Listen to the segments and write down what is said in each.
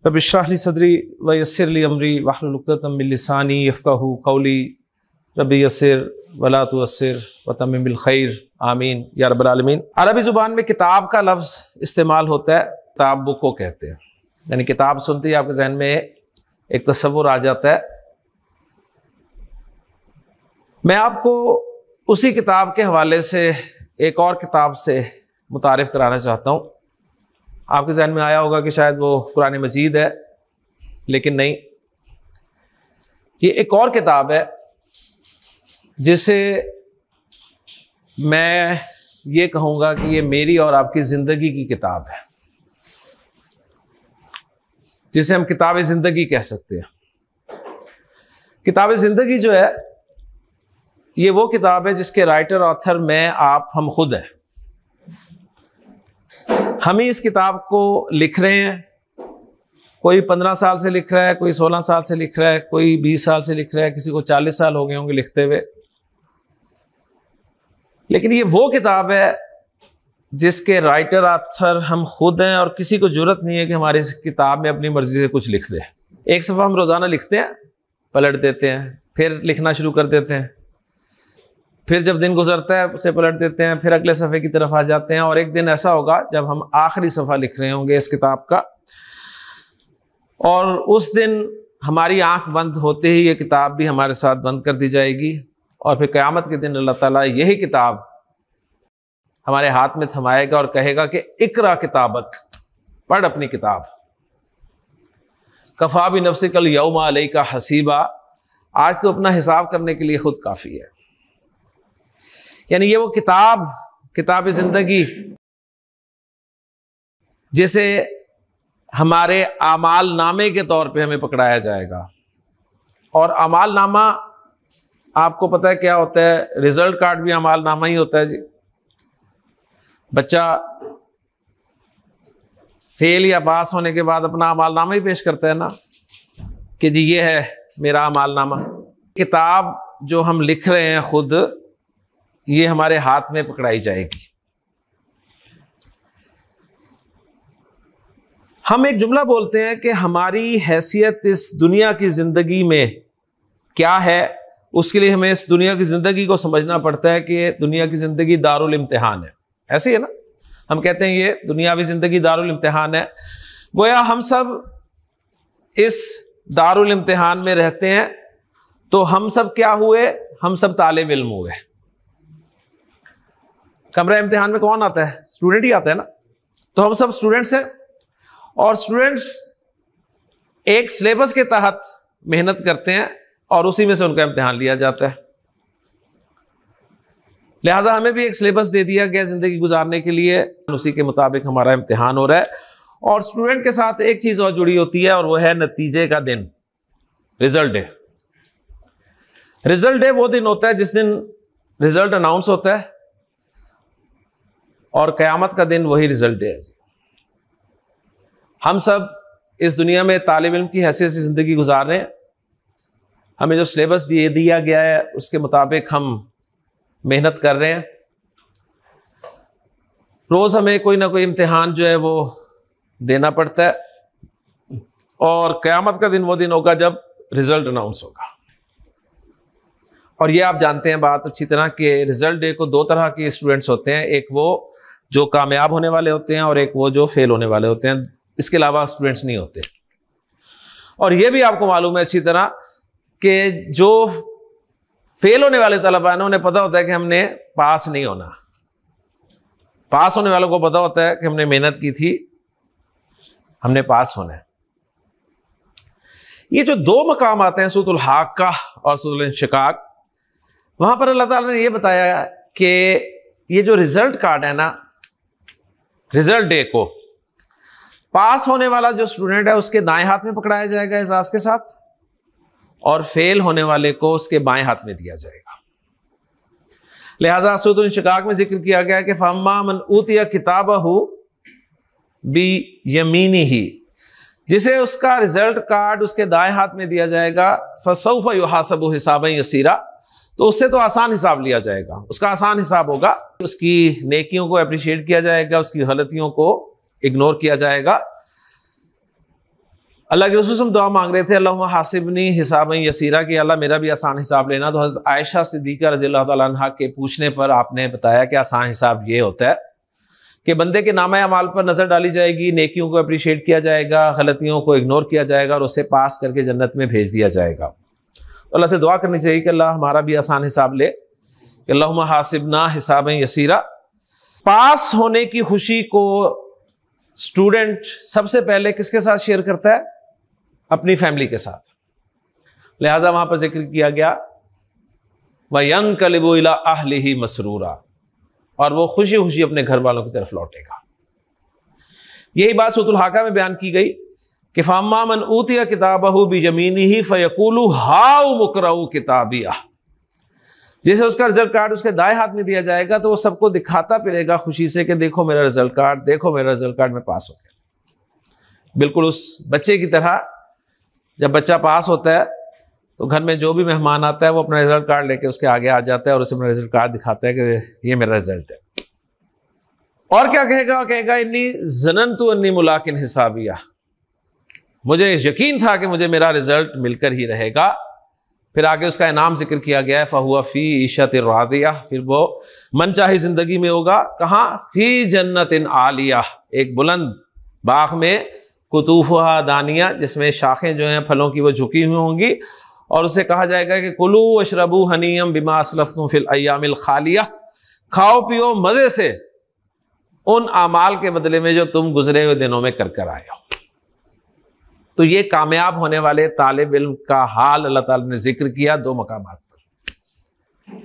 Rabbi इश्रह ली सदरी व यस्सिर ली अमरी वहलुल उक़दतम मिन लिसानी यफ़क़हू क़ौली रब्बि यस्सिर वला तुअस्सिर व तम्मिम बिल खैर आमीन या रब्बल आलमीन। अरबी ज़ुबान में किताब का लफ्ज़ इस्तेमाल होता है, किताब बुक को कहते हैं। यानी किताब सुनते ही आपके जहन में एक तस्वुर आ जाता है। मैं आपको उसी किताब के हवाले से एक और किताब से मुतारिफ़ कराना चाहता हूँ। आपके जहन में आया होगा कि शायद वो कुरान मजीद है, लेकिन नहीं, ये एक और किताब है जिसे मैं ये कहूँगा कि ये मेरी और आपकी ज़िंदगी की किताब है, जिसे हम किताब ज़िंदगी कह सकते हैं। किताब ज़िंदगी जो है ये वो किताब है जिसके राइटर ऑथर मैं, आप, हम खुद हैं। हम ही इस किताब को लिख रहे हैं। कोई 15 साल से लिख रहा है, कोई 16 साल से लिख रहा है, कोई 20 साल से लिख रहा है, किसी को 40 साल हो गए होंगे लिखते हुए। लेकिन ये वो किताब है जिसके राइटर ऑथर हम खुद हैं और किसी को जरूरत नहीं है कि हमारी इस किताब में अपनी मर्जी से कुछ लिख दे। एक सफ़ा हम रोज़ाना लिखते हैं, पलट देते हैं, फिर लिखना शुरू कर देते हैं, फिर जब दिन गुजरता है उसे पलट देते हैं, फिर अगले सफ़े की तरफ आ जाते हैं। और एक दिन ऐसा होगा जब हम आखिरी सफ़ा लिख रहे होंगे इस किताब का, और उस दिन हमारी आंख बंद होते ही ये किताब भी हमारे साथ बंद कर दी जाएगी। और फिर क़यामत के दिन अल्लाह ताला यही किताब हमारे हाथ में थमाएगा और कहेगा कि इक़रा किताबक, पढ़ अपनी किताब। कफ़ा बि नफ़्सिकल यौमा अलैका हसीबा, आज तो अपना हिसाब करने के लिए खुद काफ़ी है। यानी ये वो किताब ज़िंदगी जिसे हमारे आमाल नामे के तौर पे हमें पकड़ाया जाएगा। और आमाल नामा आपको पता है क्या होता है? रिजल्ट कार्ड भी आमाल नामा ही होता है जी। बच्चा फेल या पास होने के बाद अपना आमाल नामा ही पेश करता है ना, कि जी ये है मेरा आमाल नामा। किताब जो हम लिख रहे हैं खुद, ये हमारे हाथ में पकड़ाई जाएगी। हम एक जुमला बोलते हैं कि हमारी हैसियत इस दुनिया की जिंदगी में क्या है, उसके लिए हमें इस दुनिया की जिंदगी को समझना पड़ता है कि दुनिया की जिंदगी दारुल इम्तिहान है। ऐसे ही है ना, हम कहते हैं ये दुनियावी जिंदगी दारुल इम्तिहान है। गोया हम सब इस दारुल इम्तिहान में रहते हैं। तो हम सब क्या हुए? हम सब तालिब इल्म हुए। कमरा इम्तिहान में कौन आता है? स्टूडेंट ही आता है ना। तो हम सब स्टूडेंट्स हैं, और स्टूडेंट्स एक सिलेबस के तहत मेहनत करते हैं और उसी में से उनका इम्तिहान लिया जाता है। लिहाजा हमें भी एक सिलेबस दे दिया गया जिंदगी गुजारने के लिए, उसी के मुताबिक हमारा इम्तिहान हो रहा है। और स्टूडेंट के साथ एक चीज और जुड़ी होती है, और वो है नतीजे का दिन, रिजल्ट डे। रिजल्ट डे वो दिन होता है जिस दिन रिजल्ट अनाउंस होता है, और क़यामत का दिन वही रिजल्ट डे है। हम सब इस दुनिया में तालिब इल्म की हैसियत से ज़िंदगी गुजार रहे हैं। हमें जो सिलेबस दिया गया है उसके मुताबिक हम मेहनत कर रहे हैं। रोज़ हमें कोई ना कोई इम्तिहान जो है वो देना पड़ता है, और क़यामत का दिन वो दिन होगा जब रिजल्ट अनाउंस होगा। और ये आप जानते हैं बात अच्छी तरह कि रिजल्ट डे को 2 तरह के स्टूडेंट्स होते हैं, एक वो जो कामयाब होने वाले होते हैं और एक वो जो फेल होने वाले होते हैं। इसके अलावा स्टूडेंट्स नहीं होते। और ये भी आपको मालूम है अच्छी तरह कि जो फेल होने वाले तलबा हैं उन्हें पता होता है कि हमने पास नहीं होना। पास होने वालों को पता होता है कि हमने मेहनत की थी, हमने पास होना है। ये जो 2 मकाम आते हैं, सूरतुल हाक्का और सूरतुल इंशिकाक, वहां पर अल्लाह ताला ने यह बताया कि ये जो रिजल्ट कार्ड है ना, रिजल्ट डे को पास होने वाला जो स्टूडेंट है उसके दाएं हाथ में पकड़ाया जाएगा एजाज के साथ, और फेल होने वाले को उसके बाएं हाथ में दिया जाएगा। लिहाजा सूरतुल इंशिकाक में जिक्र किया गया कि फअम्मा मन ऊतिया किताबहु बि यमीनिही, जिसे उसका रिजल्ट कार्ड उसके दाएं हाथ में दिया जाएगा, फसौफ युहासबु हिसाबन यसीरा, तो उससे तो आसान हिसाब लिया जाएगा, उसका आसान हिसाब होगा। उसकी नेकियों को अप्रिशिएट किया जाएगा, उसकी गलतियों को इग्नोर किया जाएगा। अल्लाह के रसूल दुआ मांग रहे थे, अल्लाहुम्मा हासिबनी हिसाबन यसीरा, कि अल्लाह मेरा भी आसान हिसाब लेना। तो हज़रत आयशा सिद्दीक़ा रज़ियल्लाहु ताला अन्हा के पूछने पर आपने बताया कि आसान हिसाब ये होता है कि बंदे के नामा अमाल पर नज़र डाली जाएगी, नेकियों को अप्रिशिएट किया जाएगा, गलतियों को इग्नोर किया जाएगा और उसे पास करके जन्नत में भेज दिया जाएगा। तो अल्लाह से दुआ करनी चाहिए कि अल्लाह हमारा भी आसान हिसाब ले, कि अल्लाहुम्मा हासिबना हिसाबन यसीरा। पास होने की खुशी को स्टूडेंट सबसे पहले किसके साथ शेयर करता है? अपनी फैमिली के साथ। लिहाजा वहां पर जिक्र किया गया वयनकलिबु इला अहलिही मसरूरा, और वो खुशी खुशी अपने घर वालों की तरफ लौटेगा। यही बात सूरतुल हाका में बयान की गई कि फअम्मा मन ऊतिया किताबहु बियमीनिही फयकूलु हाउ मुकरऊ किताबिया। जैसे उसका रिजल्ट कार्ड उसके दाएं हाथ में दिया जाएगा तो वो सबको दिखाता फिरेगा खुशी से कि देखो मेरा रिजल्ट कार्ड, देखो मेरा रिजल्ट कार्ड, मैं पास हो गया। बिल्कुल उस बच्चे की तरह जब बच्चा पास होता है तो घर में जो भी मेहमान आता है वो अपना रिजल्ट कार्ड लेके उसके आगे आ जाता है और उसे अपना रिजल्ट कार्ड दिखाता है कि ये मेरा रिजल्ट है। और क्या कहेगा? कहेगा इन्नी ज़ननतु अन्नी मुलाकिन हिसाबिया, मुझे यकीन था कि मुझे मेरा रिजल्ट मिलकर ही रहेगा। फिर आगे उसका इनाम जिक्र किया गया है, फहुआ फी ईशतिर रादिया, फिर वो मनचाही जिंदगी में होगा। कहाँ? फी जन्नतिन आलिया, एक बुलंद बाग में, कुतूफुहा दानिया, जिसमें शाखें जो हैं फलों की वो झुकी हुई होंगी, और उसे कहा जाएगा कि कुलू वशरबू हनीयम बिमा असलफ्तुम फिल अय्यामिल खालिया, खाओ पियो मजे से उन आमाल के बदले में जो तुम गुजरे हुए दिनों में कर कर आए हो। तो ये कामयाब होने वाले तालिब इल्म का हाल अल्लाह ताला ने जिक्र किया दो मकामात पर।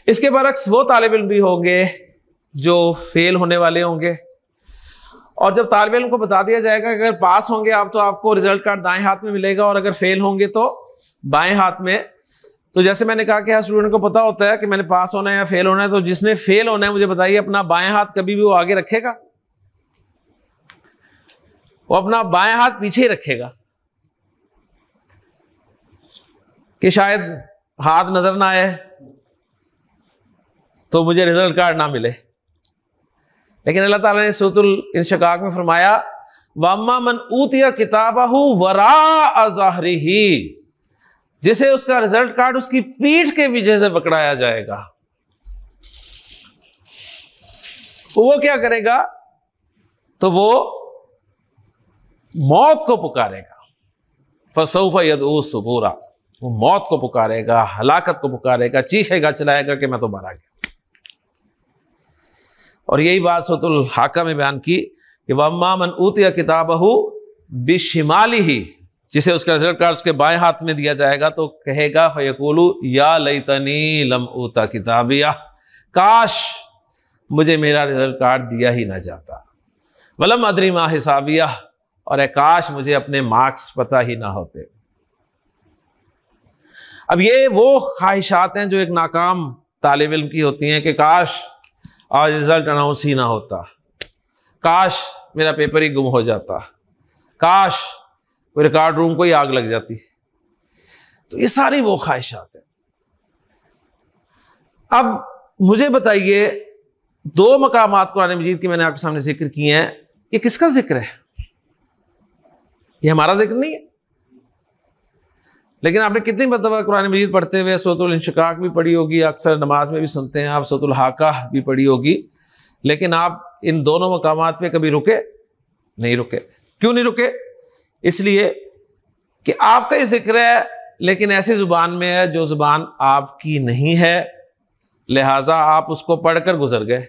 इसके बरक्स वो तालिब इल्म भी होंगे जो फेल होने वाले होंगे, और जब तालिब इल्म को बता दिया जाएगा कि अगर पास होंगे आप तो आपको रिजल्ट कार्ड दाएं हाथ में मिलेगा, और अगर फेल होंगे तो बाएं हाथ में। तो जैसे मैंने कहा कि हर स्टूडेंट को पता होता है कि मैंने पास होना है या फेल होना है, तो जिसने फेल होना है मुझे बताइए अपना बाएं हाथ कभी भी वो आगे रखेगा? वो अपना बाएं हाथ पीछे ही रखेगा कि शायद हाथ नजर ना आए तो मुझे रिजल्ट कार्ड ना मिले। लेकिन अल्लाह ताला ने सूरतुल इंशिकाक में फरमाया वम्मा मन ऊतिया किताबहु वरा ज़हरिही, जिसे उसका रिजल्ट कार्ड उसकी पीठ के पीछे से पकड़ाया जाएगा, वो क्या करेगा? तो वो मौत को पुकारेगा। फसौफ यदऊ सुबूरा, वो मौत को पुकारेगा, हलाकत को पुकारेगा, चीखेगा चिल्लाएगा कि मैं तो मारा गया। और यही बात सूरतुल हाका में बयान की कि वम्मा मन ऊतिया किताबहु बिशिमालिही, जिसे उसका रिजल्ट कार्ड उसके बाएं हाथ में दिया जाएगा तो कहेगा फयकूलु या लैतनी लम ऊता किताबिया, काश मुझे मेरा रिजल्ट कार्ड दिया ही ना जाता। वलम अदरी मा हिसाबिया, और काश मुझे अपने मार्क्स पता ही ना होते। अब ये वो ख्वाहिशात हैं जो एक नाकाम तालिब इल्म की होती हैं कि काश आज रिजल्ट अनाउंस ही ना होता, काश मेरा पेपर ही गुम हो जाता, काश कोई रिकॉर्ड रूम को ही आग लग जाती। तो ये सारी वो ख्वाहिशात हैं। अब मुझे बताइए, दो मकामात कुरान मजीद की मैंने आपके सामने जिक्र किए हैं, ये किसका जिक्र है? ये हमारा जिक्र नहीं है। लेकिन आपने कितनी मरतबा कुरान मजीद पढ़ते हुए सूरतुल इंशिकाक भी पढ़ी होगी, अक्सर नमाज में भी सुनते हैं आप, सूरतुल हाका भी पढ़ी होगी, लेकिन आप इन दोनों मकामात पे कभी रुके नहीं रुके। क्यों नहीं रुके? इसलिए कि आपका ही जिक्र है लेकिन ऐसी जुबान में है जो जुबान आपकी नहीं है, लिहाजा आप उसको पढ़कर गुजर गए,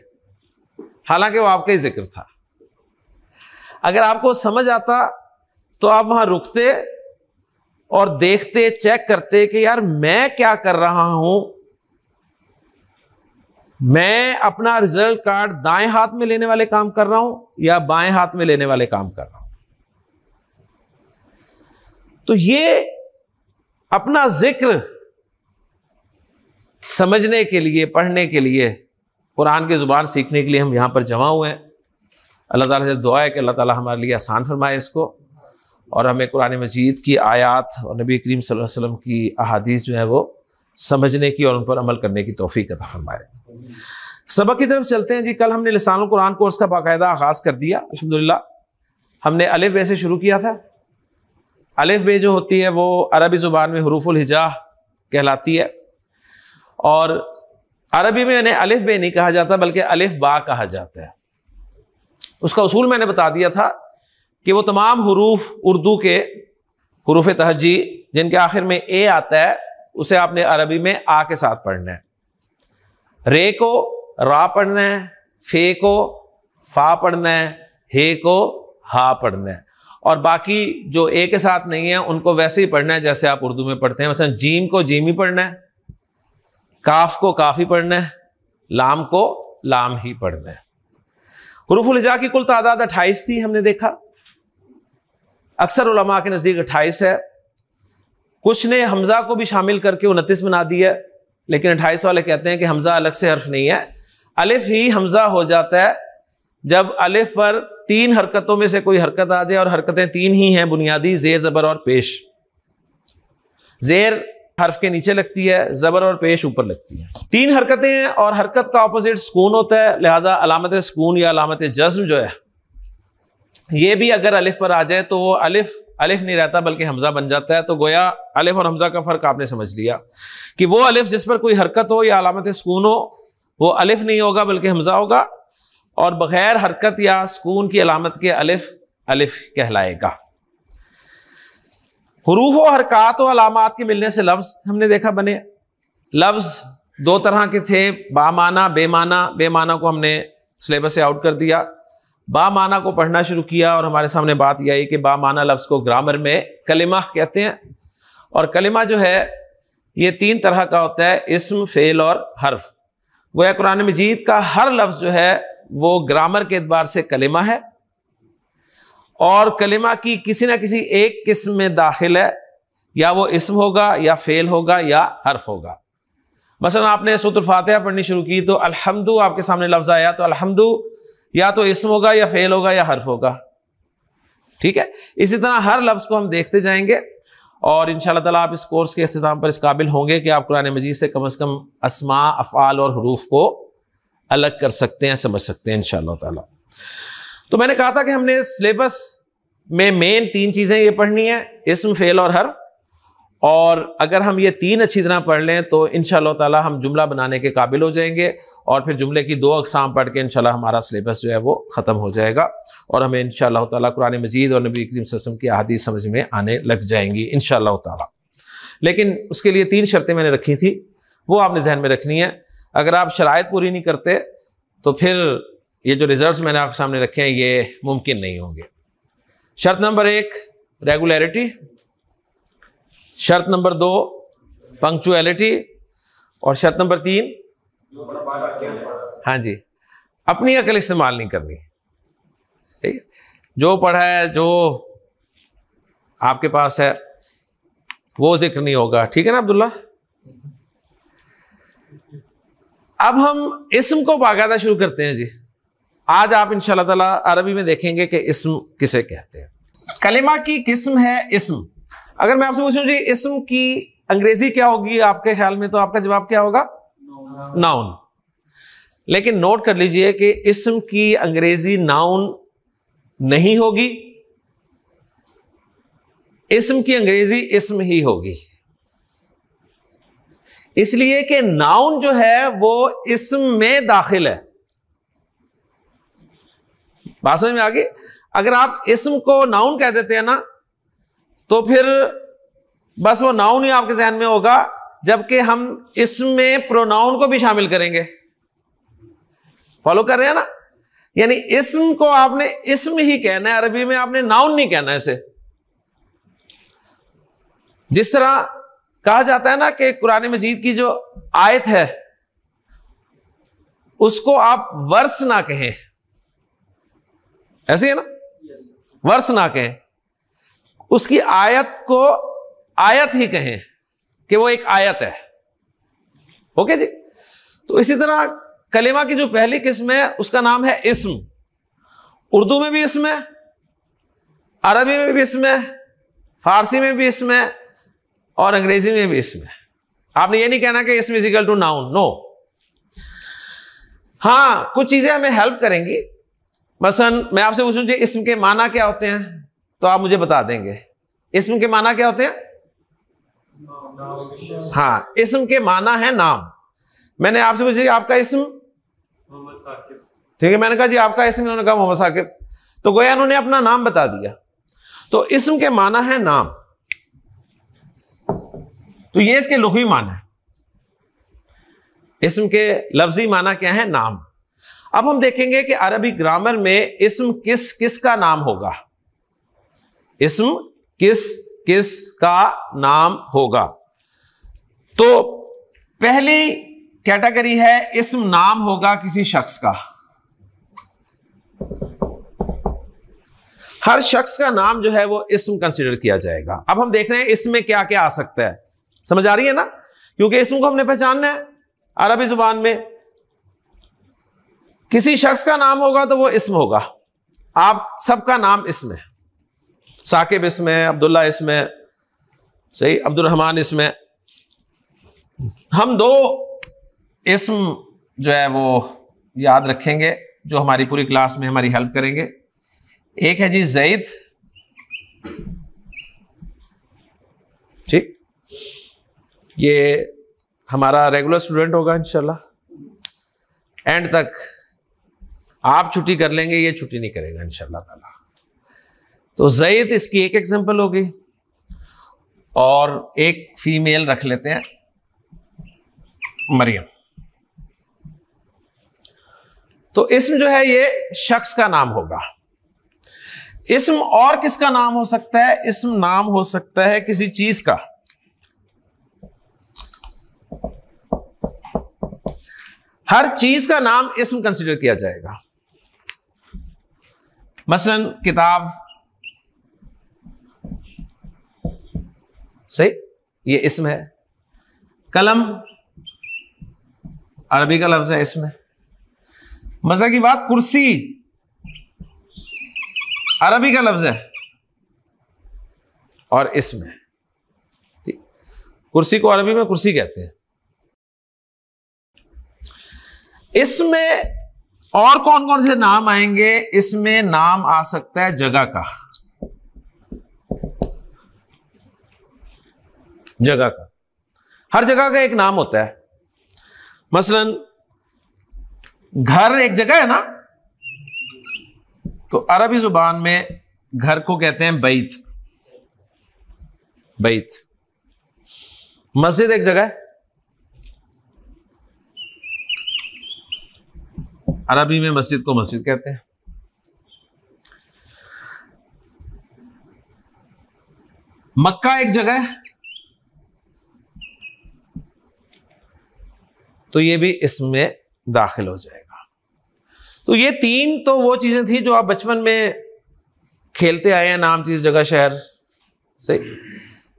हालांकि वो आपका ही जिक्र था। अगर आपको समझ आता तो आप वहां रुकते और देखते, चेक करते कि यार मैं क्या कर रहा हूं। मैं अपना रिजल्ट कार्ड दाएं हाथ में लेने वाले काम कर रहा हूं या बाएं हाथ में लेने वाले काम कर रहा हूं। तो ये अपना जिक्र समझने के लिए, पढ़ने के लिए, कुरान की जुबान सीखने के लिए हम यहां पर जमा हुए हैं। अल्लाह ताला से दुआ है कि अल्लाह ताला हमारे लिए आसान फरमाए इसको, और हमें कुरान मजीद की आयात और नबी करीम सल्लल्लाहु अलैहि वसल्लम की अहादीस जो है वो समझने की और उन पर अमल करने की तौफीक अता फरमाए। सबक की तरफ चलते हैं जी। कल हमने लिसानुल कुरान कोर्स का बाकायदा आगाज कर दिया अल्हम्दुलिल्लाह। हमने अलिफ बे से शुरू किया था, अलिफ बे जो होती है वो अरबी ज़ुबान में हुरूफुल हिजा कहलाती है, और अरबी में इन्हें अलिफ बे नहीं कहा जाता बल्कि अलिफ बा कहा जाता है। उसका उसूल मैंने बता दिया था कि वो तमाम हुरूफ उर्दू के हुरूफ तहजी जिनके आखिर में ए आता है उसे आपने अरबी में आ के साथ पढ़ना है। रे को रा पढ़ना है, फे को फा पढ़ना है, हे को हा पढ़ना है, और बाकी जो ए के साथ नहीं है उनको वैसे ही पढ़ना है जैसे आप उर्दू में पढ़ते हैं। मसलन जीम को जीम ही पढ़ना है, काफ को काफ ही पढ़ना है, लाम को लाम ही पढ़ना है। हुरूफुल हिजा की कुल तादाद 28 थी, हमने देखा। अक्सर उलमा के नज़दीक 28 है, कुछ ने हमजा को भी शामिल करके 29 बना दिया, लेकिन 28 वाले कहते हैं कि हमजा अलग से हर्फ नहीं है, अलिफ ही हमजा हो जाता है जब अलिफ पर 3 हरकतों में से कोई हरकत आ जाए, और हरकतें 3 ही हैं बुनियादी, जेर ज़बर और पेश। जेर हर्फ के नीचे लगती है, ज़बर और पेश ऊपर लगती है। 3 हरकतें हैं और हरकत का ऑपोजिट सुकून होता है, लिहाजा अलामत सुकून या अलामत जज़्म जो है ये भी अगर अलिफ पर आ जाए तो वो अलिफ अलिफ नहीं रहता बल्कि हमजा बन जाता है। तो गोया अलिफ और हमजा का फ़र्क आपने समझ लिया कि वो अलिफ जिस पर कोई हरकत हो या अलामत सुकून हो वो अलिफ नहीं होगा बल्कि हमजा होगा, और बगैर हरकत या सुकून की अलामत के अलिफ अलिफ कहलाएगा। हुरूफ और हरकत और अलामात के मिलने से लफ्ज़ हमने देखा बने। लफ्ज़ 2 तरह के थे, बामाना बेमाना। बेमाना को हमने सिलेबस से आउट कर दिया, बामाना को पढ़ना शुरू किया, और हमारे सामने बात यह आई कि बामाना लफ्ज़ को ग्रामर में कलिमा कहते हैं, और कलिमा जो है ये 3 तरह का होता है, इस्म, फेल और हर्फ। गोया कुरान मजीद का हर लफ्ज़ जो है वो ग्रामर के एतबार से कलिमा है, और कलिमा की किसी ना किसी एक किस्म में दाखिल है, या वो इस्म होगा या फेल होगा या हर्फ होगा। मसलन आपने सूरह फातिहा पढ़नी शुरू की तो अल्हम्दु आपके सामने लफ्ज़ आया, तो अल्हम्दु या तो इस्म होगा या फेल होगा या हर्फ होगा, ठीक है। इसी तरह हर लफ्ज़ को हम देखते जाएंगे, और इंशाअल्लाह ताला आप इस कोर्स के इख्तिताम पर इस काबिल होंगे कि आप कुरान मजीद से कम अस्मा, अफ़आल और हुरूफ को अलग कर सकते हैं, समझ सकते हैं इंशाअल्लाह ताला। तो मैंने कहा था कि हमने सिलेबस में मेन 3 चीज़ें ये पढ़नी है, इस्म, फेल और हर्फ, और अगर हम ये 3 अच्छी तरह पढ़ लें तो इंशाअल्लाह ताला हम जुमला बनाने के काबिल हो जाएंगे, और फिर जुमले की 2 अक़साम पढ़ के इंशाअल्लाह हमारा सिलेबस जो है वो ख़त्म हो जाएगा, और हमें इंशाअल्लाह ताला कुरान मजीद और नबी करीम सल्लल्लाहु अलैहि वसल्लम की अहादीस समझ में आने लग जाएंगी इंशाअल्लाह ताला। लेकिन उसके लिए 3 शर्तें मैंने रखी थी, वो आपने जहन में रखनी है। अगर आप शराइत पूरी नहीं करते तो फिर ये जो रिजल्ट्स मैंने आपके सामने रखे हैं ये मुमकिन नहीं होंगे। शर्त नंबर 1 रेगुलरिटी, शर्त नंबर 2 पंक्चुअलिटी, और शर्त नंबर 3 हाँ जी, अपनी अकल इस्तेमाल नहीं करनी। ठीक है, जो पढ़ा है, जो आपके पास है वो जिक्र नहीं होगा, ठीक है ना अब्दुल्ला। अब हम इस्म को बाकायदा शुरू करते हैं जी। आज आप इंशाअल्लाह ताला अरबी में देखेंगे कि इस्म किसे कहते हैं। कलिमा की किस्म है इस्म। अगर मैं आपसे पूछूं जी इस्म की अंग्रेजी क्या होगी आपके ख्याल में, तो आपका जवाब क्या होगा? नाउन। लेकिन नोट कर लीजिए कि इस्म की अंग्रेजी नाउन नहीं होगी, इस्म की अंग्रेजी इस्म ही होगी, इसलिए कि नाउन जो है वो इस्म में दाखिल है। बात समझ में आ गई? अगर आप इस्म को नाउन कह देते हैं ना तो फिर बस वो नाउन ही आपके जहन में होगा, जबकि हम इस्म में प्रोनाउन को भी शामिल करेंगे। फॉलो कर रहे हैं ना? यानी इस्म को आपने इस्म ही कहना है, अरबी में आपने नाउन नहीं कहना है इसे। जिस तरह कहा जाता है ना कि कुरान मजीद की जो आयत है उसको आप वर्स ना कहें, ऐसे है ना, वर्स ना कहें, उसकी आयत को आयत ही कहें कि वो एक आयत है। ओके जी। तो इसी तरह कलिमा की जो पहली किस्म है उसका नाम है इस्म। उर्दू में भी इस्म है, अरबी में भी इस्म है, फारसी में भी इस्म है, और अंग्रेजी में भी इस्म है। आपने ये नहीं कहना कि इस्म is equal to noun, no. हाँ, कुछ चीजें हमें हेल्प करेंगी। मसलन मैं आपसे पूछूं जी इस्म के माना क्या होते हैं, तो आप मुझे बता देंगे। इस्म के माना क्या होते हैं? हाँ, इस्म के माना है नाम। मैंने आपसे पूछा आपका इस्म मोहम्मद साकिब, ठीक है, मैंने कहा जी आपका इस्म, उन्होंने कहा मोहम्मद साकिब, तो गोया उन्होंने अपना नाम बता दिया। तो इस्म के माना है नाम, तो ये इसके लुग़वी माना है। इस्म के लफ्जी माना क्या है? नाम। अब हम देखेंगे कि अरबी ग्रामर में इस्म किस किस का नाम होगा। इस्म किस किस का नाम होगा। तो पहली कैटेगरी है इस्म नाम होगा किसी शख्स का। हर शख्स का नाम जो है वो इस्म कंसीडर किया जाएगा। अब हम देख रहे हैं इसमें क्या क्या आ सकता है, समझ आ रही है ना? क्योंकि इस्म को हमने पहचानना है। अरबी जुबान में किसी शख्स का नाम होगा तो वो इस्म होगा। आप सबका नाम इस्म है। साकिब इस्म है, अब्दुल्ला इस्म है, सही, अब्दुर्रहमान इस्म है। हम दो इस्म जो है वो याद रखेंगे जो हमारी पूरी क्लास में हमारी हेल्प करेंगे। एक है जी ज़ैद, ठीक, ये हमारा रेगुलर स्टूडेंट होगा इंशाल्लाह। एंड तक आप छुट्टी कर लेंगे, ये छुट्टी नहीं करेगा इंशाल्लाह ताला। तो ज़ैद इसकी एक एग्जांपल होगी, और एक फीमेल रख लेते हैं मरियम। तो इस्म जो है ये शख्स का नाम होगा। इस्म और किसका नाम हो सकता है? इस्म नाम हो सकता है किसी चीज का। हर चीज का नाम इस्म कंसीडर किया जाएगा। मसलन किताब, सही, ये इस्म है। कलम अरबी का लफ्ज है, इस्म है। मजा की बात, कुर्सी अरबी का लफ्ज है और इस्म है। ठीक, कुर्सी को अरबी में कुर्सी कहते हैं। इसमें और कौन कौन से नाम आएंगे? इसमें नाम आ सकता है जगह का, जगह का। हर जगह का एक नाम होता है। मसलन घर एक जगह है ना, तो अरबी जुबान में घर को कहते हैं बैत, बैत। मस्जिद एक जगह है, अरबी में मस्जिद को मस्जिद कहते हैं। मक्का एक जगह है, तो ये भी इसमें दाखिल हो जाएगा। तो ये तीन तो वो चीजें थी जो आप बचपन में खेलते आए हैं, नाम, चीज, जगह, शहर, सही।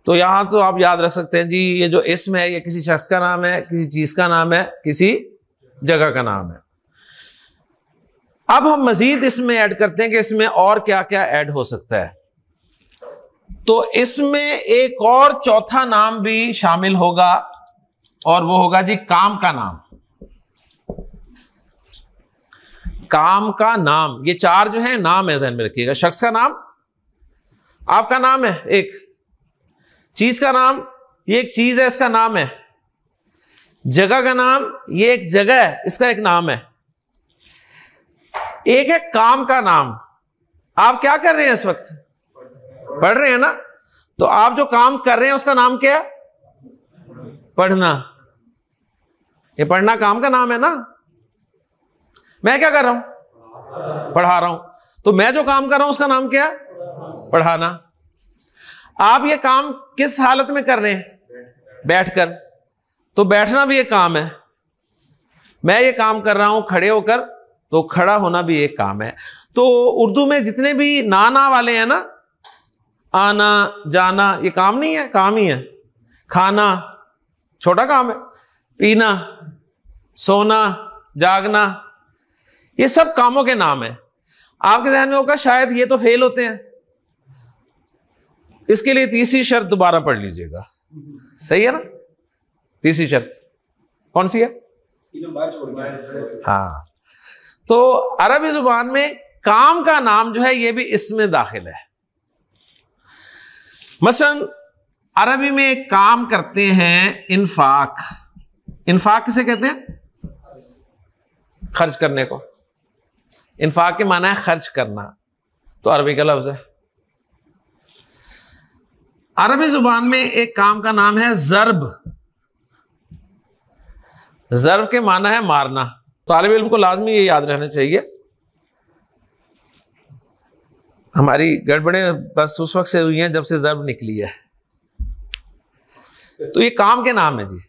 तो यहां तो आप याद रख सकते हैं जी, ये जो इस्म है ये किसी शख्स का नाम है, किसी चीज का नाम है, किसी जगह का नाम है। अब हम मजीद इसमें ऐड करते हैं कि इसमें और क्या क्या ऐड हो सकता है। तो इसमें एक और चौथा नाम भी शामिल होगा, और वो होगा जी काम का नाम। काम का नाम, ये चार जो है नाम है, ध्यान में रखिएगा। शख्स का नाम, आपका नाम है एक, चीज का नाम, ये एक चीज है, इसका नाम है। जगह का नाम, ये एक जगह है, इसका एक नाम है। एक है काम का नाम। आप क्या कर रहे हैं इस वक्त? पढ़ रहे हैं ना? तो आप जो काम कर रहे हैं उसका नाम क्या है? पढ़ना। ये पढ़ना काम का नाम है ना। मैं क्या कर रहा हूं? पढ़ा रहा हूं। तो मैं जो काम कर रहा हूं उसका नाम क्या है? पढ़ाना। आप ये काम किस हालत में कर रहे हैं? बैठकर। तो बैठना भी एक काम है। मैं ये काम कर रहा हूं खड़े होकर, तो खड़ा होना भी एक काम है। तो उर्दू में जितने भी नाना वाले हैं ना, आना, जाना, ये काम नहीं है, काम ही है। खाना छोटा काम है, पीना, सोना, जागना, ये सब कामों के नाम है। आपके ध्यान में होगा शायद ये तो फेल होते हैं, इसके लिए तीसरी शर्त दोबारा पढ़ लीजिएगा। सही है ना? तीसरी शर्त कौन सी है? हाँ, तो अरबी जुबान में काम का नाम जो है ये भी इसमें दाखिल है। मसलन अरबी में एक काम करते हैं इन्फाक। इन्फाक किसे कहते हैं? खर्च करने को। इन्फाक के माना है खर्च करना, तो अरबी का लफ्ज है। अरबी जुबान में एक काम का नाम है ज़र्ब। ज़र्ब के माना है मारना। तो तालिब इल्म को लाजमी ये याद रहना चाहिए। हमारी गड़बड़े बस उस वक्त से हुई हैं जब से ज़र्ब निकली है। तो ये काम के नाम है जी।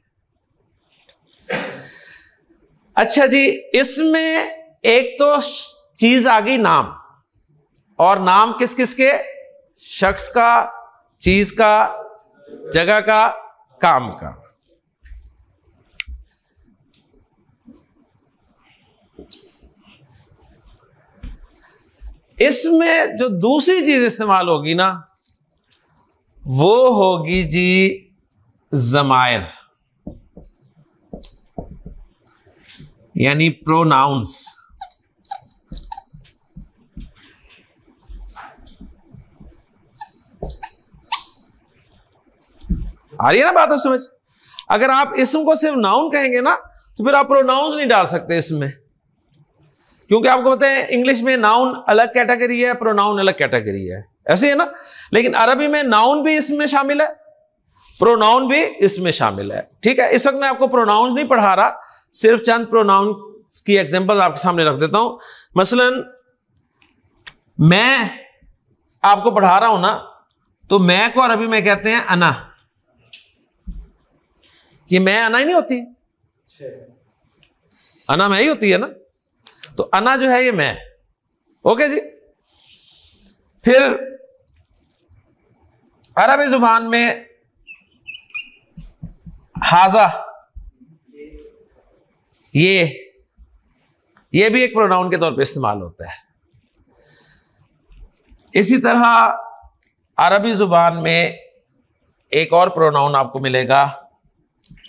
अच्छा जी, इसमें एक तो चीज आ गई नाम, और नाम किस किस के? शख्स का, चीज का, जगह का, काम का। इसमें जो दूसरी चीज इस्तेमाल होगी ना, वो होगी जी ज़मायर, यानी प्रोनाउंस। आ रही है ना बात अब समझ? अगर आप इसम को सिर्फ नाउन कहेंगे ना, तो फिर आप प्रोनाउंस नहीं डाल सकते इसमें, क्योंकि आपको पता है इंग्लिश में नाउन अलग कैटेगरी है, प्रोनाउन अलग कैटेगरी है, ऐसे है ना। लेकिन अरबी में नाउन भी इसमें शामिल है, प्रोनाउन भी इसमें शामिल है। ठीक है, इस वक्त मैं आपको प्रोनाउंस नहीं पढ़ा रहा, सिर्फ चंद प्रोनाउन की एग्जांपल आपके सामने रख देता हूं। मसलन मैं आपको पढ़ा रहा हूं ना, तो मैं को अरबी में कहते हैं अना। ये मैं अना ही नहीं होती, अना मैं ही होती है ना। तो अना जो है ये मैं। ओके जी। फिर अरबी जुबान में हाजा, ये भी एक प्रोनाउन के तौर पे इस्तेमाल होता है। इसी तरह अरबी जुबान में एक और प्रोनाउन आपको मिलेगा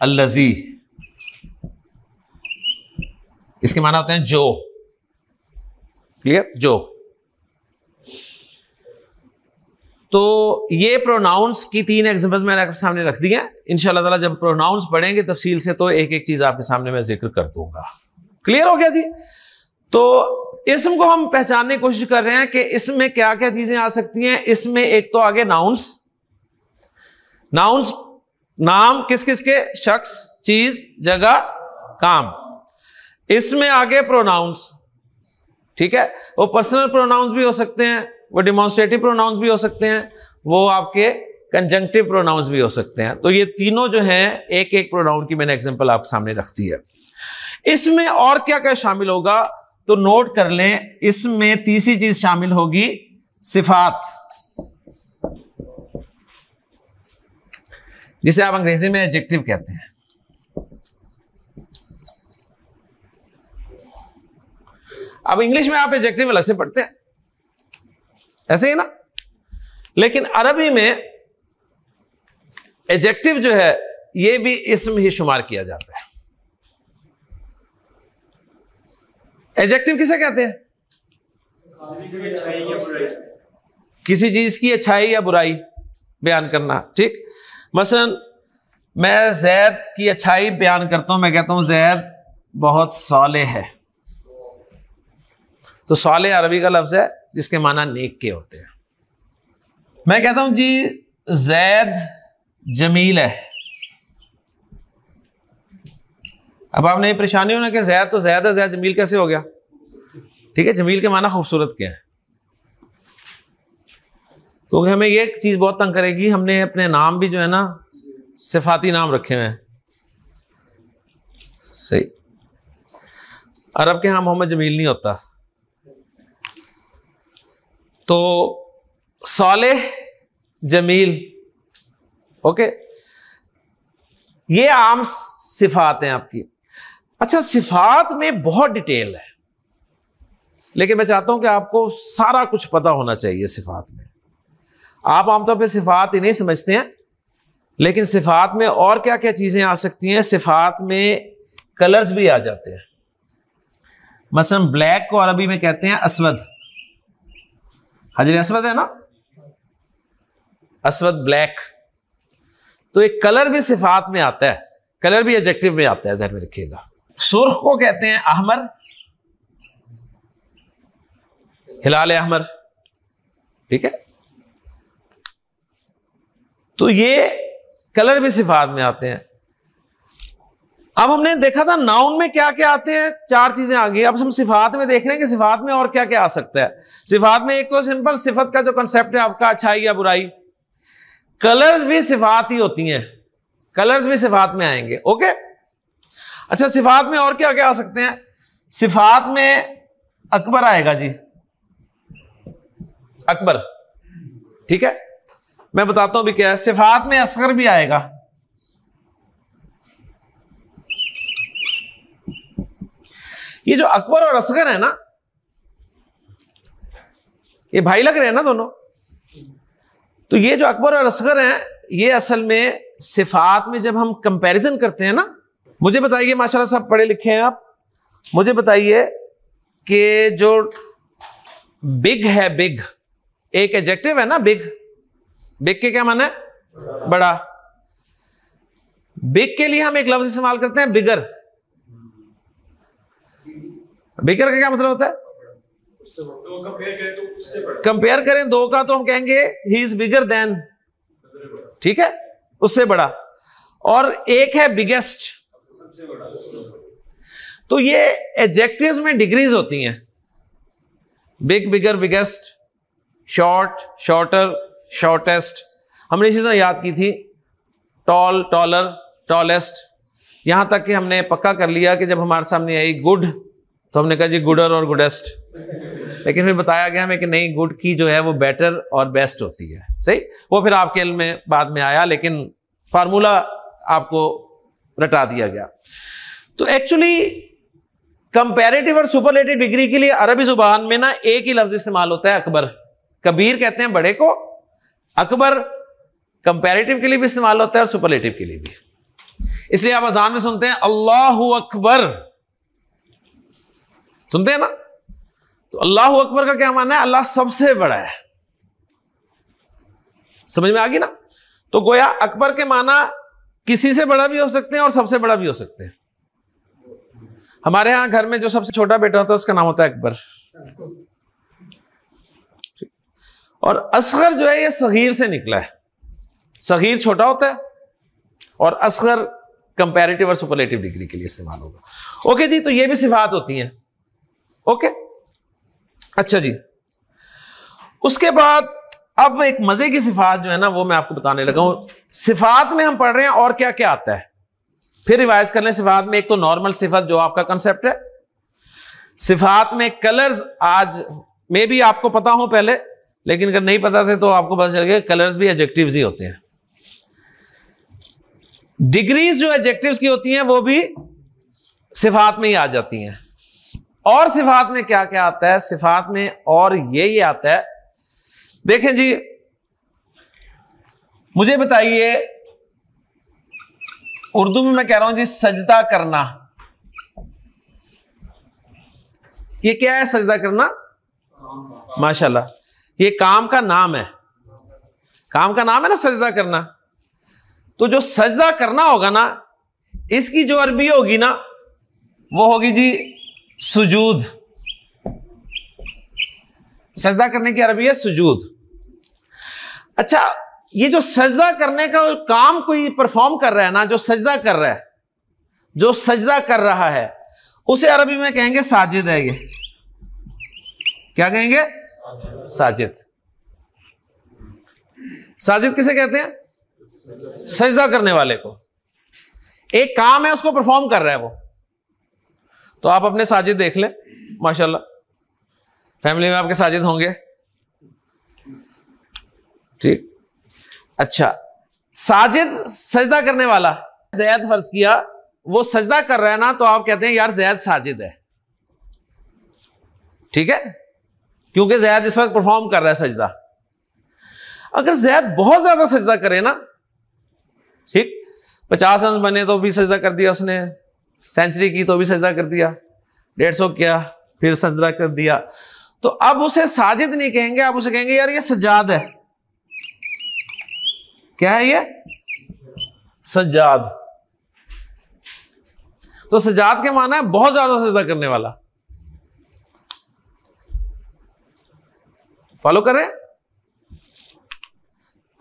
अल्लज़ी। इसके माना होते हैं जो। क्लियर? जो। तो ये प्रोनाउंस की 3 एग्जांपल्स मैंने आपके सामने रख दी हैं। इंशाल्लाह ताला जब प्रोनाउंस पढ़ेंगे तफसील से, तो एक एक चीज आपके सामने मैं जिक्र कर दूंगा। क्लियर हो गया जी? तो इसम को हम पहचानने की कोशिश कर रहे हैं कि इसमें क्या क्या चीजें आ सकती हैं। इसमें एक तो आगे नाउन्स, नाउन्स नाम किस किस के? शख्स, चीज, जगह, काम। इसमें आगे प्रोनाउंस। ठीक है, वो पर्सनल प्रोनाउंस भी हो सकते हैं, वो डिमॉन्स्ट्रेटिव प्रोनाउंस भी हो सकते हैं, वो आपके कंजंक्टिव प्रोनाउंस भी हो सकते हैं। तो ये तीनों जो हैं, एक एक प्रोनाउन की मैंने एग्जांपल आपके सामने रख दी है। इसमें और क्या क्या शामिल होगा तो नोट कर लें। इसमें तीसरी चीज शामिल होगी सिफात, जिसे आप अंग्रेजी में एडजेक्टिव कहते हैं। अब इंग्लिश में आप एडजेक्टिव अलग से पढ़ते हैं, ऐसे ही ना। लेकिन अरबी में एडजेक्टिव जो है ये भी इसम ही शुमार किया जाता है। एडजेक्टिव किसे कहते हैं? किसी चीज की अच्छाई या बुराई बयान करना। ठीक, मसलन मैं जैद की अच्छाई बयान करता हूं, मैं कहता हूं जैद बहुत सालेह है। तो सालेह अरबी का लफ्ज है जिसके माना नेक के होते हैं। मैं कहता हूं जी जैद जमील है। अब आपने परेशानी होना कि जैद तो जैद है, जैद जमील कैसे हो गया? ठीक है, जमील के माना खूबसूरत क्या है? तो हमें ये चीज बहुत तंग करेगी, हमने अपने नाम भी जो है ना सिफाती नाम रखे हुए हैं। सही, अरब के यहां मोहम्मद जमील नहीं होता। तो सालेह जमील, ओके, ये आम सिफात हैं आपकी। अच्छा, सिफात में बहुत डिटेल है, लेकिन मैं चाहता हूं कि आपको सारा कुछ पता होना चाहिए सिफात में। आप आमतौर पे सिफात ही नहीं समझते हैं, लेकिन सिफात में और क्या क्या चीजें आ सकती हैं। सिफात में कलर्स भी आ जाते हैं। मसलन ब्लैक को अरबी में कहते हैं असवद। हजर असवद है ना, अस्वद ब्लैक। तो एक कलर भी सिफात में आता है, कलर भी एडजेक्टिव में आता है, ध्यान में रखिएगा। सुर्ख को कहते हैं अहमर, हिलाल अहमर, ठीक है। तो ये कलर भी सिफात में आते हैं। अब हमने देखा था नाउन में क्या क्या आते हैं, 4 चीजें आ गई। अब हम सिफात में देख रहे हैं कि सिफात में और क्या क्या आ सकता है। सिफात में एक तो सिंपल सिफत का जो कंसेप्ट है आपका, अच्छाई या बुराई। कलर्स भी सिफात ही होती हैं, कलर्स भी सिफात में आएंगे, ओके। अच्छा, सिफात में और क्या क्या आ सकते हैं? सिफात में अकबर आएगा जी, अकबर, ठीक है। मैं बताता हूं भी क्या है। सिफात में असगर भी आएगा, ये जो अकबर और असगर है ना, ये भाई लग रहे हैं ना दोनों। तो ये जो अकबर और असगर हैं, ये असल में सिफात में जब हम कंपैरिजन करते हैं ना, मुझे बताइए, माशाल्लाह सब पढ़े लिखे हैं आप, मुझे बताइए कि जो बिग है, बिग एक एडजेक्टिव है ना, बिग, बिग के क्या माना है? बड़ा। बिग के लिए हम एक लफ्ज इस्तेमाल करते हैं बिगर। बिगर का क्या मतलब होता है? कंपेयर करें दो का तो हम कहेंगे ही इज बिगर देन, ठीक है, उससे बड़ा। और एक है बिगेस्ट। तो ये एडजेक्टिव्स में डिग्रीज होती हैं, बिग, बिगर, बिगेस्ट, शॉर्ट, शॉर्टर, शॉर्टेस्ट। हमने इसी तरह याद की थी, टॉल, टॉलर, टॉलेस्ट। यहां तक कि हमने पक्का कर लिया कि जब हमारे सामने आई गुड तो हमने कहा जी गुडर और गुडेस्ट, लेकिन फिर बताया गया हमें कि नहीं, गुड की जो है वो बेटर और बेस्ट होती है, सही। वो फिर आपके इल्म में बाद में आया, लेकिन फार्मूला आपको रटा दिया गया। तो एक्चुअली कंपैरेटिव और सुपरलेटिव डिग्री के लिए अरबी जुबान में ना एक ही लफ्ज इस्तेमाल होता है, अकबर। कबीर कहते हैं बड़े को, अकबर कंपैरेटिव के लिए भी इस्तेमाल होता है और सुपरलेटिव के लिए भी। इसलिए आप अजान में सुनते हैं अल्लाहु अकबर, सुनते हैं ना। तो अल्लाहु अकबर का क्या माना है? अल्लाह सबसे बड़ा है। समझ में आ गई ना। तो गोया अकबर के माना किसी से बड़ा भी हो सकते हैं और सबसे बड़ा भी हो सकते हैं। हमारे यहां घर में जो सबसे छोटा बेटा होता है उसका नाम होता है अकबर। और असगर जो है ये सगीर से निकला है। सगीर छोटा होता है और असगर कंपैरेटिव और सुपरलेटिव डिग्री के लिए इस्तेमाल होगा। ओके जी, तो ये भी सिफात होती हैं, ओके। अच्छा जी, उसके बाद अब एक मजे की सिफात जो है ना वो मैं आपको बताने लगा हूं। सिफात में हम पढ़ रहे हैं और क्या क्या आता है, फिर रिवाइज कर लें। सिफात में एक तो नॉर्मल सिफत जो आपका कंसेप्ट है। सिफात में कलर्स, आज मे भी आपको पता हो पहले, लेकिन अगर नहीं पता थे तो आपको पता चल गया कलर्स भी एडजेक्टिव्स ही होते हैं। डिग्रीज जो एडजेक्टिव्स की होती हैं वो भी सिफात में ही आ जाती हैं। और सिफात में क्या क्या आता है? सिफात में और ये आता है, देखें जी, मुझे बताइए, उर्दू में मैं कह रहा हूं जी सजदा करना, ये क्या है? सजदा करना, माशाल्लाह, ये काम का नाम है। काम का नाम है ना सजदा करना। तो जो सजदा करना होगा ना, इसकी जो अरबी होगी ना वो होगी जी सुजूद। सजदा करने की अरबी है सुजूद। अच्छा, ये जो सजदा करने का काम कोई परफॉर्म कर रहा है ना, जो सजदा कर रहा है, जो सजदा कर रहा है, उसे अरबी में कहेंगे साजिद है। ये क्या कहेंगे? साजिद। साजिद किसे कहते हैं? सजदा करने वाले को। एक काम है उसको परफॉर्म कर रहा है वो। तो आप अपने साजिद देख लें, माशाल्लाह फैमिली में आपके साजिद होंगे, ठीक। अच्छा, साजिद सजदा करने वाला, ज़ैद फर्ज किया वो सजदा कर रहा है ना, तो आप कहते हैं यार ज़ैद साजिद है, ठीक है, क्योंकि ज़ैद इस वक्त परफॉर्म कर रहा है सजदा। अगर ज़ैद बहुत ज्यादा सजदा करे ना, ठीक, 50 रन बने तो भी सजदा कर दिया उसने, सेंचुरी की तो भी सजदा कर दिया, 150 किया फिर सजदा कर दिया, तो अब उसे साजिद नहीं कहेंगे, आप उसे कहेंगे यार ये सज्जाद है। क्या है ये? सज्जाद। तो सज्जाद के माना है बहुत ज्यादा सजदा करने वाला। फॉलो कर रहे हैं?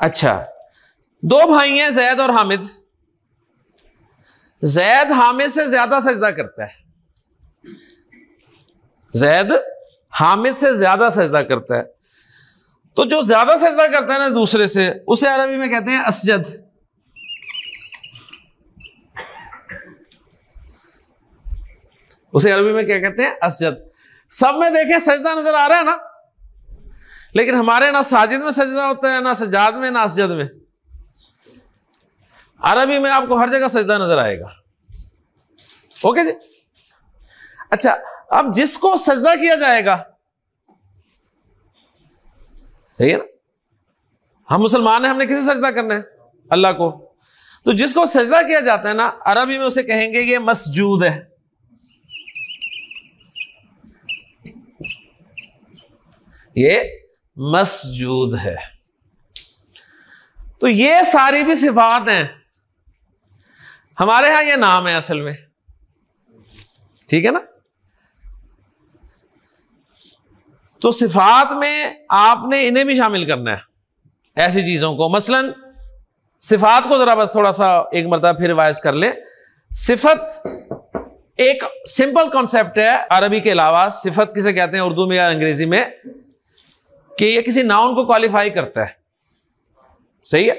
अच्छा, दो भाई हैं जैद और हामिद। जैद हामिद से ज्यादा सजदा करता है। जैद हामिद से ज्यादा सजदा करता है। तो जो ज्यादा सजदा करता है ना दूसरे से, उसे अरबी में कहते हैं असजद। उसे अरबी में क्या कहते हैं? असजद। सब में देखें सजदा नजर आ रहा है ना, लेकिन हमारे ना साजिद में सजदा होता है, ना सजाद में, ना असजद में। अरबी में आपको हर जगह सजदा नजर आएगा। ओके जी। अच्छा, अब जिसको सजदा किया जाएगा, है ना, हम मुसलमान हैं, हमने किसे सजदा करना है? अल्लाह को। तो जिसको सजदा किया जाता है ना, अरबी में उसे कहेंगे ये मसजूद है। ये मसजूद है। तो ये सारी भी सिफात हैं। हमारे यहां ये नाम है असल में, ठीक है ना। तो सिफात में आपने इन्हें भी शामिल करना है, ऐसी चीजों को। मसलन सिफात को जरा बस थोड़ा सा एक मरतबा फिर रिवाइज कर ले। सिफत एक सिंपल कॉन्सेप्ट है अरबी के अलावा। सिफत किसे कहते हैं उर्दू में या अंग्रेजी में? कि ये किसी नाउन को क्वालिफाई करता है। सही है।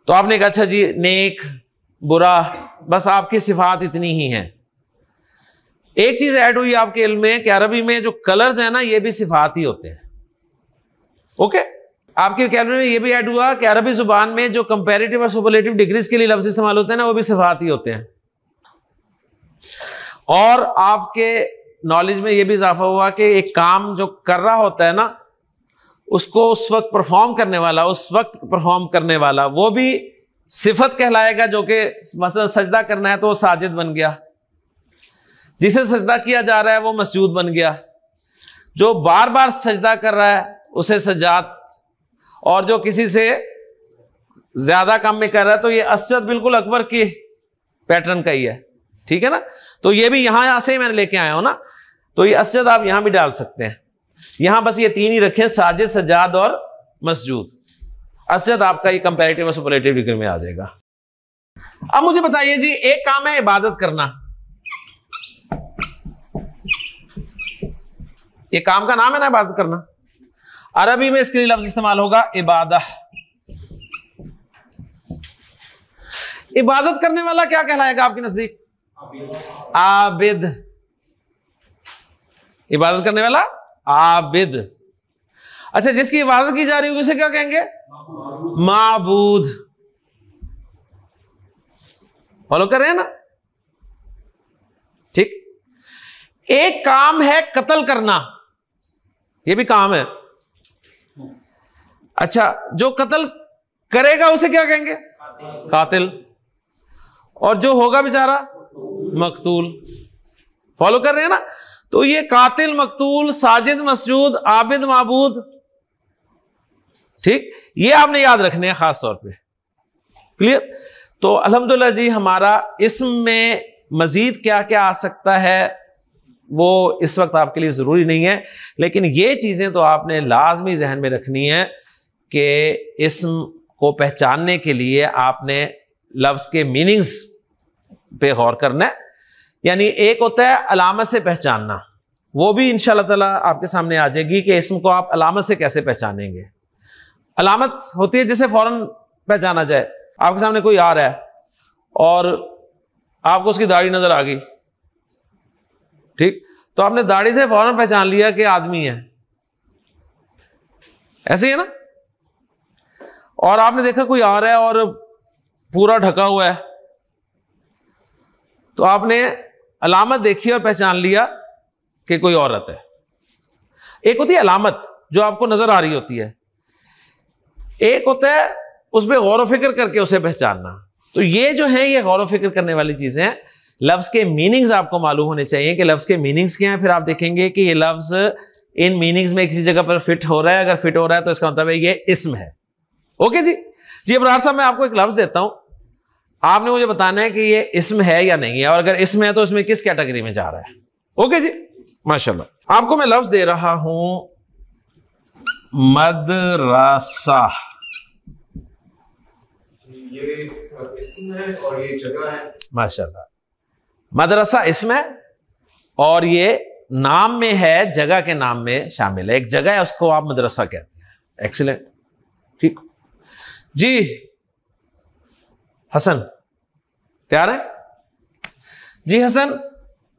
तो आपने कहा अच्छा जी नेक, बुरा, बस आपकी सिफात इतनी ही है। एक चीज ऐड हुई आपके इल्म में कि अरबी में जो कलर्स हैं ना, ये भी सिफात ही होते हैं। ओके, आपके कैलरी में ये भी ऐड हुआ कि अरबी जुबान में जो कंपैरेटिव और सुपरलेटिव डिग्रीज के लिए लफ्ज इस्तेमाल होते हैं ना, वो भी सिफात ही होते हैं। और आपके नॉलेज में ये भी इजाफा हुआ कि एक काम जो कर रहा होता है ना, उसको उस वक्त परफॉर्म करने वाला, उस वक्त परफॉर्म करने वाला, वो भी सिफत कहलाएगा। जो कि मसलन सजदा करना है तो वो साजिद बन गया, जिसे सजदा किया जा रहा है वो मसजूद बन गया, जो बार बार सजदा कर रहा है उसे सज्जाद, और जो किसी से ज्यादा काम में कर रहा है तो ये असजद बिल्कुल अकबर की पैटर्न का ही है। ठीक है ना। तो ये भी यहां से ही मैंने लेके आया हूं ना, तो ये असजद आप यहां भी डाल सकते हैं। यहां बस ये तीन ही रखें, साजिद, सज्जाद और मसजूद। असजद आपका ये कंपैरेटिव और सुपरलेटिव डिग्री में आ जाएगा। अब मुझे बताइए जी, एक काम है इबादत करना। ये काम का नाम है ना इबादत करना। अरबी में इसके लिए लफ्ज इस्तेमाल होगा इबादह। इबादत करने वाला क्या कहलाएगा आपके नजदीक? आबिद। इबादत करने वाला आबिद। अच्छा, जिसकी इबादत की जा रही होगी उसे क्या कहेंगे? माबूद। फॉलो कर रहे हैं ना? ठीक। एक काम है कत्ल करना, यह भी काम है। अच्छा, जो कत्ल करेगा उसे क्या कहेंगे? कातिल। और जो होगा बेचारा मकतूल। फॉलो कर रहे हैं ना? तो ये कातिल, मकतूल, साजिद, मसजूद, आबिद, माबूद, ठीक, ये आपने याद रखने हैं खास तौर पे। क्लियर? तो अल्हम्दुलिल्लाह जी, हमारा इसम में मजीद क्या क्या आ सकता है वो इस वक्त आपके लिए जरूरी नहीं है, लेकिन ये चीजें तो आपने लाजमी जहन में रखनी है कि इसम को पहचानने के लिए आपने लफ्ज के मीनिंग्स पे गौर करना है। यानी एक होता है अलामत से पहचानना, वो भी इंशाअल्लाह ताला आपके सामने आ जाएगी कि इसम को आप अलामत से कैसे पहचानेंगे। अलामत होती है जिसे फौरन पहचाना जाए। आपके सामने कोई आ रहा है और आपको उसकी दाढ़ी नजर आ गई, ठीक, तो आपने दाढ़ी से फौरन पहचान लिया कि आदमी है। ऐसे ही है ना? और आपने देखा कोई आ रहा है और पूरा ढका हुआ है, तो आपने अलामत देखी और पहचान लिया कि कोई औरत है। एक होती है अलामत जो आपको नजर आ रही होती है, एक होता है उस पर गौर व फिक्र करके उसे पहचानना। तो ये जो है ये गौर व फिक्र करने वाली चीजें हैं। लफ्ज के मीनिंग्स आपको मालूम होने चाहिए कि लफ्ज के मीनिंग्स क्या हैं। फिर आप देखेंगे कि ये लफ्ज इन मीनिंग्स में किसी जगह पर फिट हो रहा है। अगर फिट हो रहा है तो इसका मतलब है ये इस्म है। ओके जी, जी अबरार साहब, मैं आपको एक लफ्ज देता हूं, आपने मुझे बताना है कि ये इसम है या नहीं है, और अगर इसम है तो इसमें किस कैटेगरी में जा रहा है। ओके जी, माशाल्लाह। आपको मैं लफ्ज दे रहा हूं मदरसा। ये इसम है और ये जगह है। माशाल्लाह, मदरसा इसम है और ये नाम में है, जगह के नाम में शामिल है। एक जगह है, उसको आप मदरसा कहते हैं। एक्सीलेंट, ठीक जी। हसन तैयार है जी? हसन,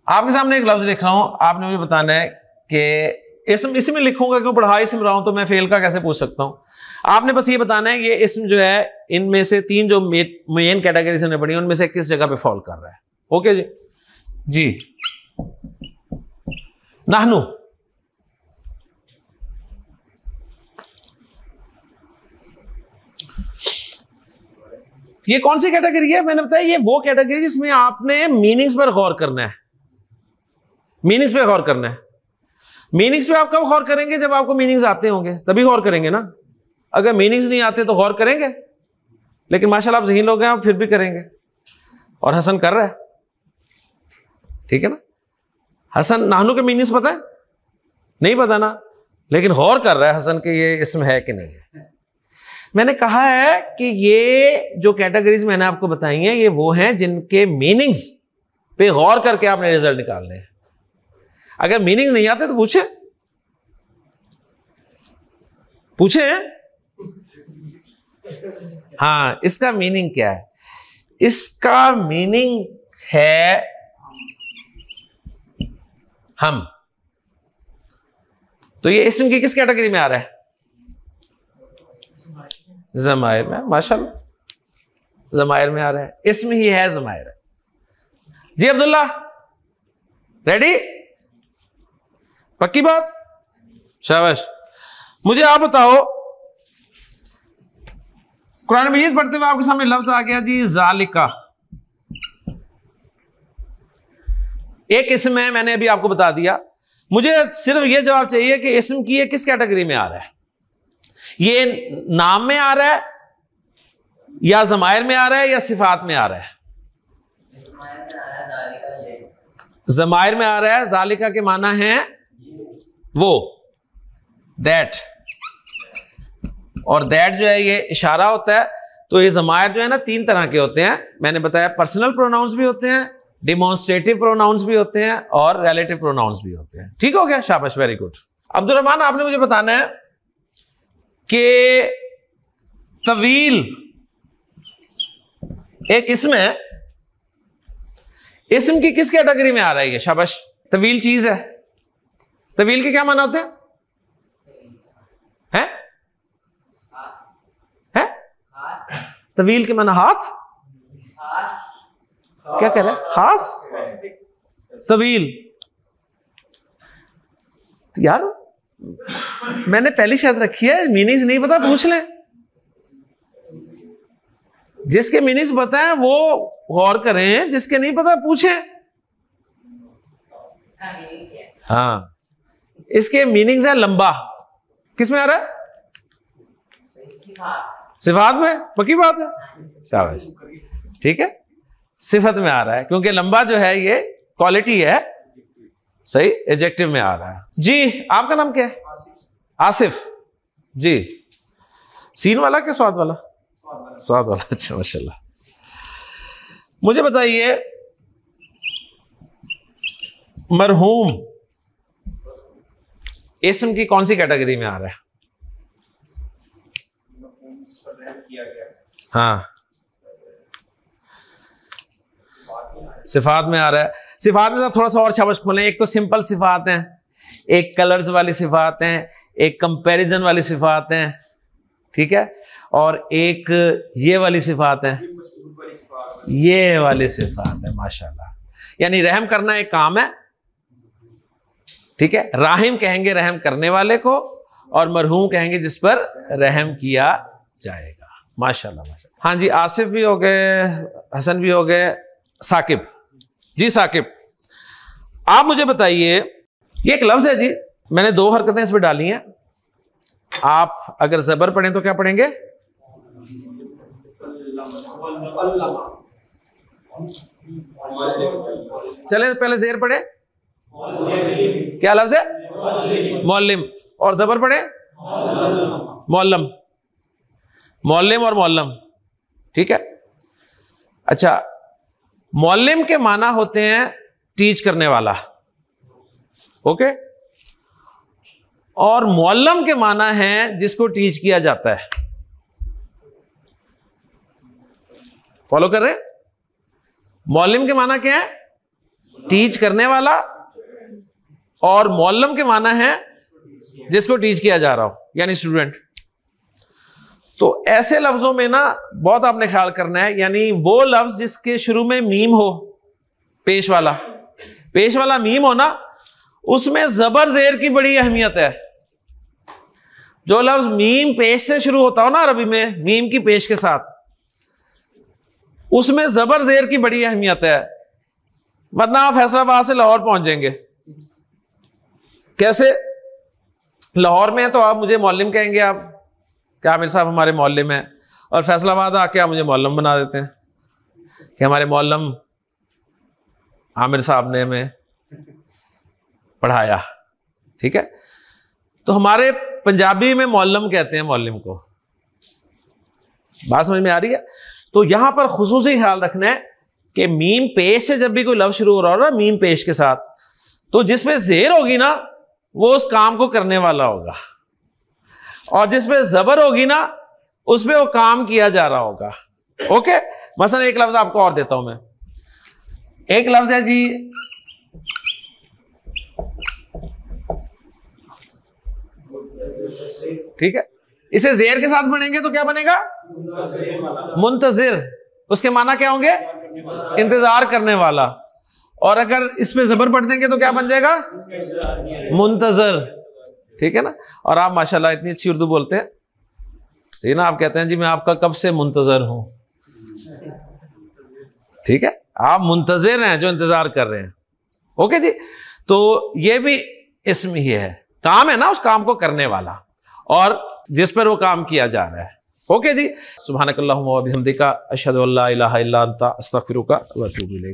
आपके सामने एक लफ्ज लिख रहा हूं, आपने मुझे बताना है कि इसम, इसमें लिखूंगा क्यों, पढ़ा इसम रहा हूं तो मैं फेल का कैसे पूछ सकता हूं। आपने बस ये बताना है ये इसम जो है, इनमें से तीन जो मेन कैटेगरीज ने पढ़ी उनमें से किस जगह पे फॉल कर रहा है। ओके जी। जी नाहनु, ये कौन सी कैटेगरी है? मैंने बताया ये वो कैटेगरी जिसमें आपने मीनिंग्स पर गौर करना है। मीनिंग्स पे गौर करना है। मीनिंग्स पे आप कब गौर करेंगे? जब आपको मीनिंग्स आते होंगे तभी गौर करेंगे ना। अगर मीनिंग्स नहीं आते तो गौर करेंगे? लेकिन माशाल्लाह आप ज़हीन लोग हैं, आप फिर भी करेंगे। और हसन कर रहा है, ठीक है ना। हसन, नाहनु के मीनिंग्स पता है? नहीं पता ना, लेकिन गौर कर रहा है हसन कि ये इसमें है कि नहीं है। मैंने कहा है कि ये जो कैटेगरीज मैंने आपको बताई हैं ये वो हैं जिनके मीनिंग्स पे गौर करके आपने रिजल्ट निकालने हैं। अगर मीनिंग नहीं आते तो पूछे हाँ, इसका मीनिंग क्या है? इसका मीनिंग है हम। तो ये इस्म की किस कैटेगरी में आ रहा है? ज़माइर में। माशाल्लाह, ज़माइर में आ रहा है। इस्म ही है, ज़माइर है। जी अब्दुल्ला, रेडी? पक्की बात? शाबाश। मुझे आप बताओ, कुरान मजीद पढ़ते हुए आपके सामने लफ्ज आ गया जी ज़ालिका। एक इस्म है, मैंने अभी आपको बता दिया। मुझे सिर्फ यह जवाब चाहिए कि इस्म की ये किस कैटेगरी में आ रहा है। ये नाम में आ रहा है या ज़माइर में आ रहा है या सिफात में आ रहा है? ज़माइर में आ रहा है। ज़ालिका के माना है वो, दैट, और दैट जो है ये इशारा होता है। तो ये ज़माइर जो है ना तीन तरह के होते हैं। मैंने बताया पर्सनल प्रोनाउंस भी होते हैं, डिमॉन्स्ट्रेटिव प्रोनाउंस भी होते हैं और रिलेटिव प्रोनाउंस भी होते हैं। ठीक हो गया? शाबाश, वेरी गुड। अब्दुल रहमान, आपने मुझे बताना है कि तवील एक इस्म है, इस्म की किस कैटेगरी में आ रहा है ये? शाबाश। तवील चीज है। तवील के क्या माना होते हैं? हैं? हैं? तवील के माना हाथ? क्या कह रहे हैं? खास? तवील यार मैंने पहली शायद रखी है, मीनिंग्स नहीं पता पूछ ले। जिसके मीनिंग्स पता है वो गौर करें, जिसके नहीं पता पूछे। हाँ, इसके मीनिंग्स है लंबा। किस में आ रहा है? सिफात में। पक्की बात है? शाबाश, ठीक है, सिफत में आ रहा है क्योंकि लंबा जो है ये क्वालिटी है। सही, एडजेक्टिव में आ रहा है। जी आपका नाम क्या है? आसिफ जी। सीन वाला क्या स्वाद वाला? स्वाद वाला। अच्छा, माशाल्लाह। मुझे बताइए, मरहूम इस्म की कौन सी कैटेगरी में आ रहा है? हाँ, सिफात में आ रहा है। सिफात में थोड़ा सा और शाबाश खोलें। एक तो सिंपल सिफात हैं, एक कलर्स वाली सिफात हैं, एक कंपैरिजन वाली सिफात हैं, ठीक है, और एक ये वाली सिफात है, ये वाली सिफात है। माशाल्लाह, यानी रहम करना एक काम है, ठीक है। राहिम कहेंगे रहम करने वाले को, और मरहूम कहेंगे जिस पर रहम किया जाएगा। माशाल्लाह माशाल्लाह। हाँ जी, आसिफ भी हो गए, हसन भी हो गए, साकिब जी। साकिब, आप मुझे बताइए, ये एक लफ्ज है जी, मैंने दो हरकतें इस पर डाली हैं। आप अगर जबर पढ़ें तो क्या पढ़ेंगे? चले पहले जेर पढ़े, क्या लफ्ज है? मौलिम। और जबर पढ़े? मौलम। मौलिम और मौलम, ठीक है। अच्छा, मौलिम के माना होते हैं टीच करने वाला, ओके। और मौलम के माना है जिसको टीच किया जाता है। फॉलो कर रहे हैं? मौलिम के माना क्या है? टीच करने वाला। और मौलम के माना है जिसको टीच किया जा रहा हो, यानी स्टूडेंट। तो ऐसे लफ्जों में ना बहुत आपने ख्याल करना है, यानी वो लफ्ज जिसके शुरू में मीम हो, पेश वाला मीम हो ना, उसमें जबर जेर की बड़ी अहमियत है। जो लफ्ज मीम पेश से शुरू होता हो ना अरबी में, मीम की पेश के साथ, उसमें जबर जेर की बड़ी अहमियत है, वरना आप फैसलाबाद से लाहौर पहुंच जाएंगे। कैसे? लाहौर में तो आप मुझे मौलिम कहेंगे, आप क्या आमिर साहब हमारे मौलिम हैं, और फैसलाबाद आके आप मुझे मौलम बना देते हैं कि हमारे मौलम आमिर साहब ने हमें पढ़ाया, ठीक है। तो हमारे पंजाबी में मौलम कहते हैं मौलिम को। बात समझ में आ रही है? तो यहां पर खुसूसी ख्याल रखना है कि मीम पेश से जब भी कोई लफ्ज शुरू हो रहा हो ना, मीम पेश के साथ, तो जिसमें जेर होगी ना वो उस काम को करने वाला होगा, और जिसमें जबर होगी ना उसमें वो काम किया जा रहा होगा, ओके। मसलन एक लफ्ज आपको और देता हूं मैं। एक लफ्ज है जी, ठीक है, इसे जेर के साथ पढ़ेंगे तो क्या बनेगा? मुंतजिर। उसके माना क्या होंगे? इंतजार करने वाला। और अगर इसमें जबर पढ़ देंगे तो क्या बन जाएगा? मुंतजर, ठीक है ना। और आप माशाल्लाह इतनी अच्छी उर्दू बोलते हैं, सही ना। आप कहते हैं जी मैं आपका कब से मुंतजर हूं, ठीक है। आप मुंतजिर हैं जो इंतजार कर रहे हैं, ओके जी। तो ये भी इसमें ही है, काम है ना उस काम को करने वाला और जिस पर वो काम किया जा रहा है, ओके जी। सुब्हानकल्लाहुम्मा व बिहम्दिका अशहदु अल्ला इलाहा इल्ला अंता अस्तगफिरुका व अतूबु इलैक।